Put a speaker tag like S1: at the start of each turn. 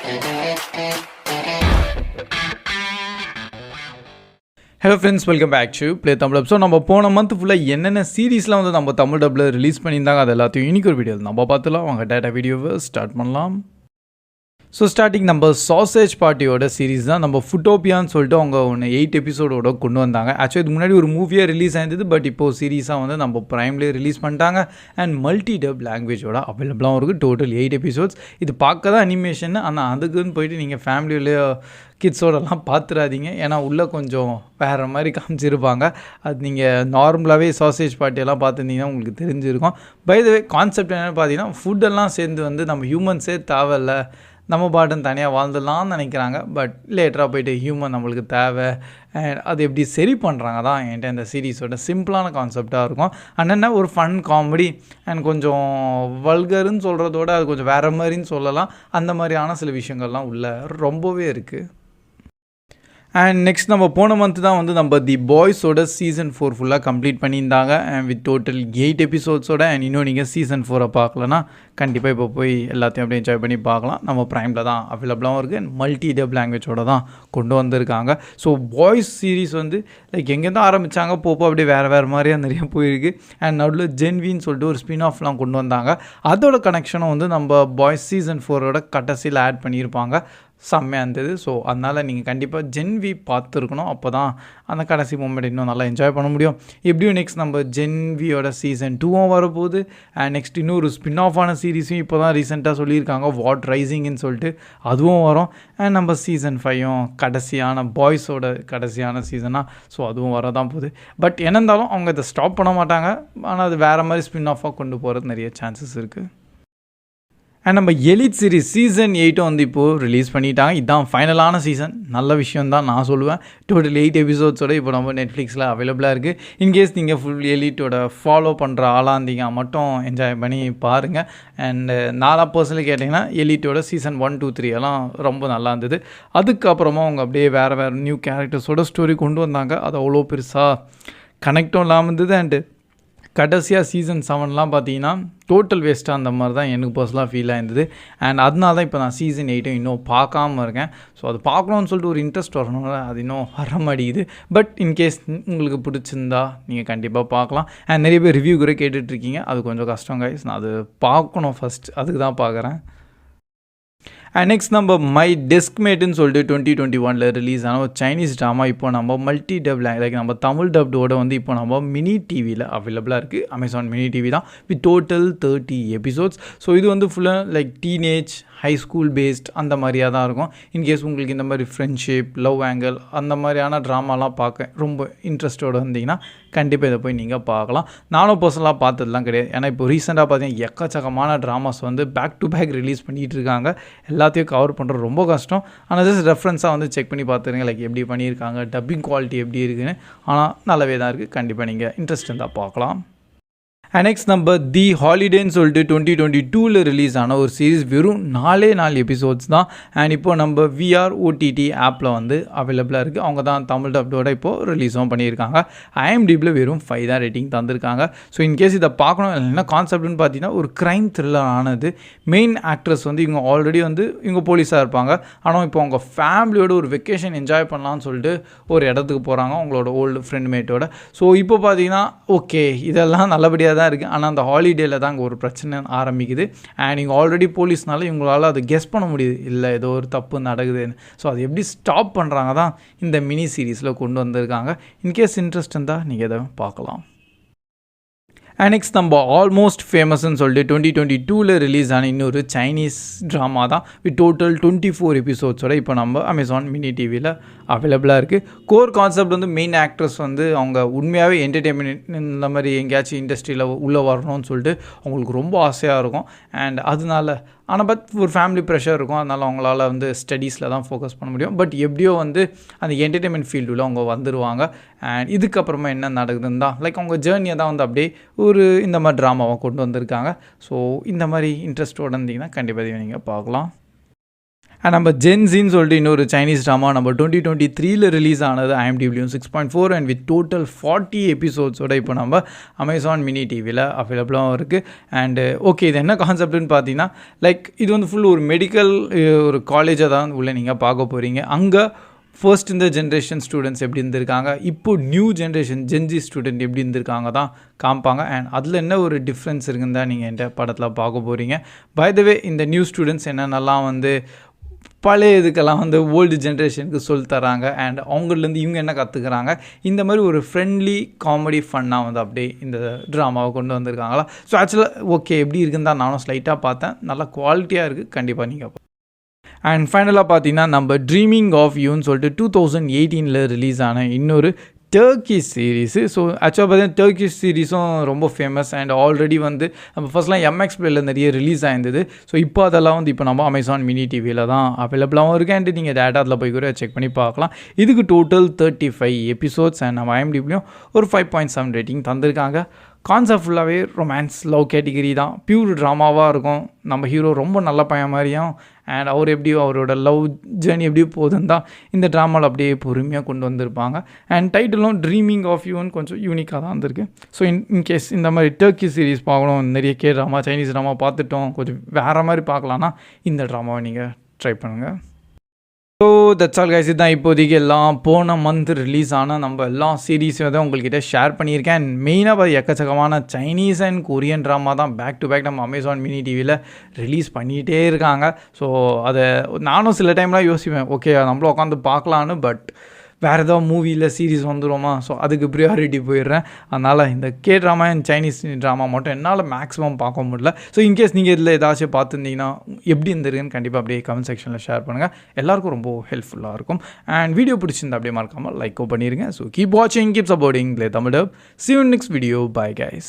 S1: Hello friends, welcome back to play Tamil dub. So நம்ம போன month ஃபுல்லாக என்னென்ன சீரீஸ்லாம் வந்து நம்ம தமிழ் டப்பில் ரிலீஸ் பண்ணியிருந்தாங்க அது எல்லாத்தையும் இன்றைக்கி ஒரு வீடியோ நம்ம பார்த்துலாம். அவங்க டேட்டா வீடியோவை ஸ்டார்ட் பண்ணலாம். ஸோ ஸ்டார்டிங் நம்ம சாசேஜ் பார்ட்டியோட சீரீஸ் தான். நம்ம ஃபுட்டோபியான்னு சொல்லிட்டு அவங்க ஒன்று 8 எபிசோடோட கொண்டு வந்தாங்க. ஆக்சுவலி இதுக்கு முன்னாடி ஒரு மூவியாக ரிலீஸ் ஆயிருந்தது, பட் இப்போது சீரீஸாக வந்து நம்ம ப்ரைம்லேயே ரிலீஸ் பண்ணிட்டாங்க. அண்ட் மல்டி டப் லாங்குவேஜோட அவைலபிளாகவும் இருக்குது. Total 8 episodes. இது பார்க்க தான் அனிமேஷன், ஆனால் அதுக்குன்னு போயிட்டு நீங்கள் ஃபேமிலியிலேயே கிட்ஸோடலாம் பார்த்துடாதீங்க. ஏன்னா உள்ளே கொஞ்சம் வேறு மாதிரி காமிச்சிருப்பாங்க. அது நீங்கள் நார்மலாகவே சாசேஜ் பார்ட்டியெல்லாம் பார்த்துருந்தீங்கன்னா உங்களுக்கு தெரிஞ்சிருக்கும். பை த வே கான்செப்ட் என்னென்னு பார்த்தீங்கன்னா, ஃபுட்டெல்லாம் சேர்ந்து வந்து நம்ம ஹியூமன்ஸே தேவையில்ல, நம்ம பாட்டுன்னு தனியாக வாழ்ந்துடலாம்னு நினைக்கிறாங்க. பட் லேட்டராக போய்ட்டு ஹியூமன் நம்மளுக்கு தேவை, அது எப்படி சரி பண்ணுறாங்க தான் என்கிட்ட இந்த சீரீஸோட சிம்பிளான கான்செப்டாக இருக்கும். அண்ணன்னா ஒரு ஃபன் காமெடி அண்ட் கொஞ்சம் வல்கருன்னு சொல்கிறதோட அது கொஞ்சம் வேறு மாதிரின்னு சொல்லலாம். அந்த மாதிரியான சில விஷயங்கள்லாம் உள்ள ரொம்பவே இருக்குது. அண்ட் நெக்ஸ்ட் நம்ம போன மந்த் தான் வந்து நம்ம தி பாய்ஸோட சீசன் 4 ஃபுல்லாக கம்ப்ளீட் பண்ணியிருந்தாங்க. And with total 8 எபிசோட்ஸோட. அண்ட் இன்னும் நீங்கள் சீசன் 4 பார்க்கலன்னா கண்டிப்பாக இப்போ போய் எல்லாத்தையும் அப்படியே என்ஜாய் பண்ணி பார்க்கலாம். நம்ம ப்ரைமில் தான் அவைலபிளாகவும் இருக்குது. அண்ட் மல்டி டப் லாங்குவேஜோட தான் கொண்டு வந்திருக்காங்க. ஸோ பாய்ஸ் சீரீஸ் வந்து லைக் எங்கேருந்து ஆரம்பித்தாங்க போப்போ அப்படியே வேறு மாதிரியாக நிறைய போயிருக்கு. அண்ட் நடுவில் ஜென்வின்னு சொல்லிட்டு ஒரு ஸ்பின் ஆஃப்லாம் கொண்டு வந்தாங்க. அதோட கனெக்ஷனும் வந்து நம்ம பாய்ஸ் சீசன் 4ஓட கடைசியில் ஆட் பண்ணியிருப்பாங்க. செம்மையாக இருந்தது. ஸோ அதனால் நீங்கள் கண்டிப்பாக ஜென்வி பார்த்துருக்கணும். அப்போ தான் அந்த கடைசி மூமெண்ட் இன்னும் நல்லா என்ஜாய் பண்ண முடியும். எப்படியும் நெக்ஸ்ட் நம்ம ஜென்வியோட சீசன் 2 வரப்போகுது. அண்ட் நெக்ஸ்ட் இன்னொரு ஸ்பின் ஆஃபான சீரீஸும் இப்போ தான் ரீசெண்டாக சொல்லியிருக்காங்க, வாட் ரைசிங்னு சொல்லிட்டு, அதுவும் வரும். அண்ட் நம்ம சீசன் 5 கடைசியான பாய்ஸோட கடைசியான சீசனாக, ஸோ அதுவும் வர தான் போகுது. பட் என்ன இருந்தாலும் அவங்க இதை ஸ்டாப் பண்ண மாட்டாங்க. ஆனால் அது வேறு மாதிரி ஸ்பின் ஆஃபாக கொண்டு போகிறது நிறைய சான்சஸ் இருக்குது. அண்ட் நம்ம எலிட் சீரிஸ் சீசன் 8 வந்து இப்போது ரிலீஸ் பண்ணிட்டாங்க. இதுதான் ஃபைனலான சீசன். நல்ல விஷயம் தான் நான் சொல்லுவேன். டோட்டல் 8 எபிசோட்ஸோட இப்போ நம்ம நெட்ஃப்ளிக்ஸில் அவைலபிளாக இருக்குது. இன்கேஸ் நீங்கள் ஃபுல் எலிட்டோட ஃபாலோ பண்ணுற ஆளாக இருந்தீங்க மட்டும் என்ஜாய் பண்ணி பாருங்கள். அண்டு நாலாம் பர்சனலி கேட்டிங்கன்னா எலிட்டோட சீசன் 1, 2, 3 எல்லாம் ரொம்ப நல்லா இருந்தது. அதுக்கப்புறமா அவங்க அப்படியே வேறு நியூ கேரக்டர்ஸோட ஸ்டோரி கொண்டு வந்தாங்க. அது அவ்வளோ பெருசாக கனெக்டும் இல்லாமல் இருந்தது. அண்டு கடைசியாக சீசன் 7லாம் பார்த்தீங்கன்னா டோட்டல் வேஸ்ட்டாக அந்த மாதிரி தான் எனக்கு பர்சனலாக ஃபீல் ஆயிருந்தது. அண்ட் அதனால தான் இப்போ நான் சீசன் 8 இன்னும் பார்க்காம இருக்கேன். ஸோ அது பார்க்கணுன்னு சொல்லிட்டு ஒரு இன்ட்ரெஸ்ட் வரணும், அது இன்னும் வர மாட்டேங்குது. பட் இன்கேஸ் உங்களுக்கு பிடிச்சிருந்தா நீங்கள் கண்டிப்பாக பார்க்கலாம். அண்ட் நிறைய பேர் ரிவ்யூ கூட கேட்டுட்ருக்கீங்க, அது கொஞ்சம் கஷ்டம் கைஸ். நான் அது பார்க்கணும் ஃபஸ்ட், அதுக்கு தான் பார்க்குறேன். அண்ட் நெக்ஸ்ட் நம்ம மை டெஸ்க்மேட்டுன்னு சொல்லிட்டு 2021 ரிலீஸ் ஆன ஒரு சைனீஸ் ட்ராமா இப்போ நம்ம மல்டி டப் லைக் நம்ம தமிழ் டப்டோட வந்து இப்போ நம்ம மினி டிவியில் அவைலபிளாக இருக்குது. அமேசான் மினி டிவி தான் வித் டோட்டல் 30 எபிசோட்ஸ். ஸோ இது வந்து ஃபுல்லாக like teenage high school based அந்த மாதிரியாக தான் இருக்கும். இன்கேஸ் உங்களுக்கு இந்த மாதிரி ஃப்ரெண்ட்ஷிப், லவ் ஆங்கிள் அந்த மாதிரியான ட்ராமாலாம் பார்க்க ரொம்ப இன்ட்ரெஸ்டோடு இருந்தீங்கன்னா கண்டிப்பாக இதை போய் நீங்கள் பார்க்கலாம். நானும் பர்சனலாக பார்த்ததுலாம் கிடையாது. ஏன்னா இப்போ ரீசெண்டாக பார்த்தீங்கன்னா எக்கச்சக்கமான ட்ராமாஸ் வந்து பேக் டு பேக் ரிலீஸ் பண்ணிகிட்டு இருக்காங்க. எல்லாத்தையும் கவர் பண்ணுறது ரொம்ப கஷ்டம். ஆனால் ஜஸ்ட் ரெஃபரன்ஸாக வந்து செக் பண்ணி பார்த்துருங்க, லைக் எப்படி பண்ணியிருக்காங்க, டப்பிங் குவாலிட்டி எப்படி இருக்குதுன்னு. ஆனால் நல்லாவே தான் இருக்குது. கண்டிப்பாக நீங்கள் இன்ட்ரெஸ்ட் இருந்தால் பார்க்கலாம். அண்ட் நெக்ஸ்ட் நம்ம தி ஹாலிடேன்னு சொல்லிட்டு 2022 ரிலீஸ் ஆன ஒரு சீரீஸ். வெறும் 4 எபிசோட்ஸ் தான். அண்ட் இப்போது நம்ம VR OTT ஆப்பில் வந்து அவைலபிளாக இருக்குது. அவங்க தான் தமிழ் டப்டோட இப்போது ரிலீஸும் பண்ணியிருக்காங்க. IMDbல வெறும் 5 தான் ரேட்டிங் தந்திருக்காங்க. ஸோ இன்கேஸ் இதை பார்க்கணும், என்ன கான்செப்ட்னு பார்த்தீங்கன்னா ஒரு க்ரைம் த்ரில்லர் ஆனது. மெயின் ஆக்ட்ரஸ் வந்து இவங்க ஆல்ரெடி வந்து இவங்க போலீஸாக இருப்பாங்க. ஆனால் இப்போ அவங்க ஃபேமிலியோட ஒரு வெக்கேஷன் என்ஜாய் பண்ணலான்னு சொல்லிட்டு ஒரு இடத்துக்கு போகிறாங்க அவங்களோட ஓல்டு ஃப்ரெண்ட் மேட்டோட. ஸோ இப்போ பார்த்தீங்கன்னா ஓகே இதெல்லாம் நல்லபடியாக தான் இருக்குது. ஆனால் அந்த ஹாலிடேயில் தான் அங்கே ஒரு பிரச்சனை ஆரம்பிக்குது. அண்ட் இவங்க ஆல்ரெடி போலீஸ்னால இவங்களால் அதை கெஸ் பண்ண முடியுது, இல்லை ஏதோ ஒரு தப்பு நடக்குதுன்னு. ஸோ அது எப்படி ஸ்டாப் பண்ணுறாங்க தான் இந்த மினி சீரீஸில் கொண்டு வந்திருக்காங்க. இன்கேஸ் இன்ட்ரெஸ்ட் இருந்தால் நீங்கள் எதை பார்க்கலாம். அண்ட் நெக்ஸ்ட் நம்ம ஆல்மோஸ்ட் ஃபேமஸ்ன்னு சொல்லிட்டு 2022 ரிலீஸ் ஆன இன்னொரு சைனீஸ் ட்ராமா தான் வித் டோட்டல் 24 எபிசோட்ஸோட இப்போ நம்ம அமேசான் மினி டிவியில் அவைலபிளாக இருக்குது. கோர் கான்செப்ட் வந்து மெயின் ஆக்ட்ரஸ் வந்து அவங்க உண்மையாகவே என்டர்டெயின்மெண்ட் இந்த மாதிரி எங்கேயாச்சும் இண்டஸ்ட்ரியில் உள்ளே வரணும்னு சொல்லிட்டு அவங்களுக்கு ரொம்ப ஆசையாக இருக்கும். அண்ட் அதனால ஆனால் பட் ஒரு ஃபேமிலி ப்ரெஷர் இருக்கும். அதனால் அவங்களால வந்து ஸ்டடீஸில் தான் ஃபோக்கஸ் பண்ண முடியும். பட் எப்படியோ வந்து அந்த என்டர்டெயின்மெண்ட் ஃபீல்டில் அவங்க வந்துடுவாங்க. அண்ட் இதுக்கப்புறமா என்ன நடக்குதுன்னு தான் லைக் அவங்க ஜேர்னியை தான் வந்து அப்படியே ஒரு இந்த மாதிரி ட்ராமாவை கொண்டு வந்திருக்காங்க. ஸோ இந்த மாதிரி இன்ட்ரெஸ்ட்டோடு இருந்தீங்கன்னா கண்டிப்பாக நீங்கள் பார்க்கலாம். அண்ட் நம்ம ஜென்ஸின்னு சொல்லிட்டு இன்னொரு சைனீஸ் ட்ராமா நம்ம 2023 ரிலீஸ் ஆனது IMDbலையும் 6.4 அண்ட் வித் டோட்டல் 40 எபிசோட்ஸோட இப்போ நம்ம அமேசான் மினி டிவியில் அவைலபிளாகவும் இருக்குது. அண்டு ஓகே, இது என்ன கான்செப்ட்னு பார்த்தீங்கன்னா, லைக் இது வந்து ஃபுல் ஒரு மெடிக்கல் ஒரு காலேஜை தான் உள்ளே நீங்கள் பார்க்க போகிறீங்க. அங்கே ஃபர்ஸ்ட் இந்த ஜென்ரேஷன் ஸ்டூடெண்ட்ஸ் எப்படி இருந்திருக்காங்க, இப்போது நியூ ஜென்ரேஷன் ஜென்ஜி ஸ்டூடெண்ட் எப்படி இருந்திருக்காங்க தான் காமிப்பாங்க. அண்ட் அதில் என்ன ஒரு டிஃப்ரென்ஸ் இருக்குன்னு தான் நீங்கள் இந்த படத்தில் பார்க்க போகிறீங்க. பை த வே, இந்த நியூ ஸ்டூடெண்ட்ஸ் என்னென்னலாம் வந்து பழைய இதுக்கெல்லாம் வந்து ஓல்டு ஜென்ரேஷனுக்கு சொல்லி தராங்க அண்ட் அவங்கள்லேருந்து இவங்க என்ன கற்றுக்குறாங்க, இந்த மாதிரி ஒரு ஃப்ரெண்ட்லி காமெடி ஃபன்னாக வந்து அப்படியே இந்த ட்ராமாவை கொண்டு வந்திருக்காங்களா. ஸோ ஆக்சுவலாக ஓகே எப்படி இருக்குன்னு தான் நானும் ஸ்லைட்டாக பார்த்தேன். நல்லா குவாலிட்டியாக இருக்குது, கண்டிப்பாக நீங்கள். அண்ட் ஃபைனலாக பார்த்தீங்கன்னா நம்ம ட்ரீமிங் ஆஃப் யூன்னு சொல்லிட்டு 2018 ரிலீஸ் ஆன இன்னொரு டர்க்கிஷ் சீரீஸு. ஸோ ஆக்சுவலாக பார்த்தீங்கன்னா டர்க்கிஷ் சீரீஸும் ரொம்ப ஃபேமஸ் அண்ட் ஆல்ரெடி வந்து நம்ம ஃபர்ஸ்ட்லாம் MX Playல நிறைய ரிலீஸ் ஆயிருந்தது. ஸோ இப்போ அதெல்லாம் வந்து இப்போ நம்ம அமேசான் மினி டிவியில் தான் அவைலபிளாகவும் இருக்குது அண்ட் நீங்கள் டேட்டா அதில் போய் கூட செக் பண்ணி பார்க்கலாம். இதுக்கு டோட்டல் 35 எபிசோட்ஸ் அண்ட் நம்ம IMDbலையும் ஒரு 5.7 ரேட்டிங் தந்திருக்காங்க. கான்செப்ட் ஃபுல்லாகவே ரொமான்ஸ் லவ் கேட்டகிரி தான், பியூர் ட்ராமாவாக இருக்கும். நம்ம ஹீரோ ரொம்ப நல்ல பையன் மாதிரியும் அண்ட் அவர் எப்படியோ அவரோட லவ் ஜேர்னி எப்படி போகுதுன்னு தான் இந்த ட்ராமாவில் அப்படியே பொறுமையாக கொண்டு வந்திருப்பாங்க. அண்ட் டைட்டிலும் ட்ரீமிங் ஆஃப் யூன்னு கொஞ்சம் யூனிக்காக தான் வந்திருக்கு. ஸோ இன்கேஸ் இந்த மாதிரி டர்க்கி சீரீஸ் பார்க்கணும், நிறைய ட்ராமா சைனீஸ் ட்ராமா பார்த்துட்டோம், கொஞ்சம் வேறு மாதிரி பார்க்கலான்னா இந்த ட்ராமாவை நீங்கள் ட்ரை பண்ணுங்கள். So that's all guys. இதுதான் இப்போதைக்கு எல்லாம் போன மந்த் ரிலீஸ் ஆனால் நம்ம எல்லா சீரீஸையும் தான் உங்கள்கிட்ட ஷேர் பண்ணியிருக்கேன். அண்ட் மெயினாக எக்கச்சக்கமான சைனீஸ் அண்ட் கொரியன் ட்ராமா தான் பேக் டு பேக் நம்ம அமேசான் மினி டிவியில் ரிலீஸ் பண்ணிகிட்டே இருக்காங்க. ஸோ அதை நானும் சில டைம்லாம் யோசிப்பேன், ஓகே நம்மளும் உட்காந்து பார்க்கலான்னு, பட் வேறு ஏதாவது மூவியில் சீரீஸ் வந்துடுமா, ஸோ அதுக்கு ப்ரியாரிட்டி போயிடுறேன். அதனால் இந்த ட்ராமா அண்ட் சைனீஸ் ட்ராமா மட்டும் என்னால் மேக்ஸிமம் பார்க்க முடியல. ஸோ இன்கேஸ் நீங்கள் இதில் ஏதாச்சும் பார்த்துருந்தீங்கன்னா எப்படி இருந்திருக்குன்னு கண்டிப்பாக அப்படியே கமெண்ட் செக்ஷனில் ஷேர் பண்ணுங்கள். எல்லாருக்கும் ரொம்ப ஹெல்ப்ஃபுல்லாக இருக்கும். அண்ட் வீடியோ பிடிச்சிருந்தா அப்படியே மறக்காமல் லைக்கோ பண்ணிடுங்க. ஸோ கீப் வாட்சிங், keep supporting Play Tamil Dub. See you in next video. Bye guys.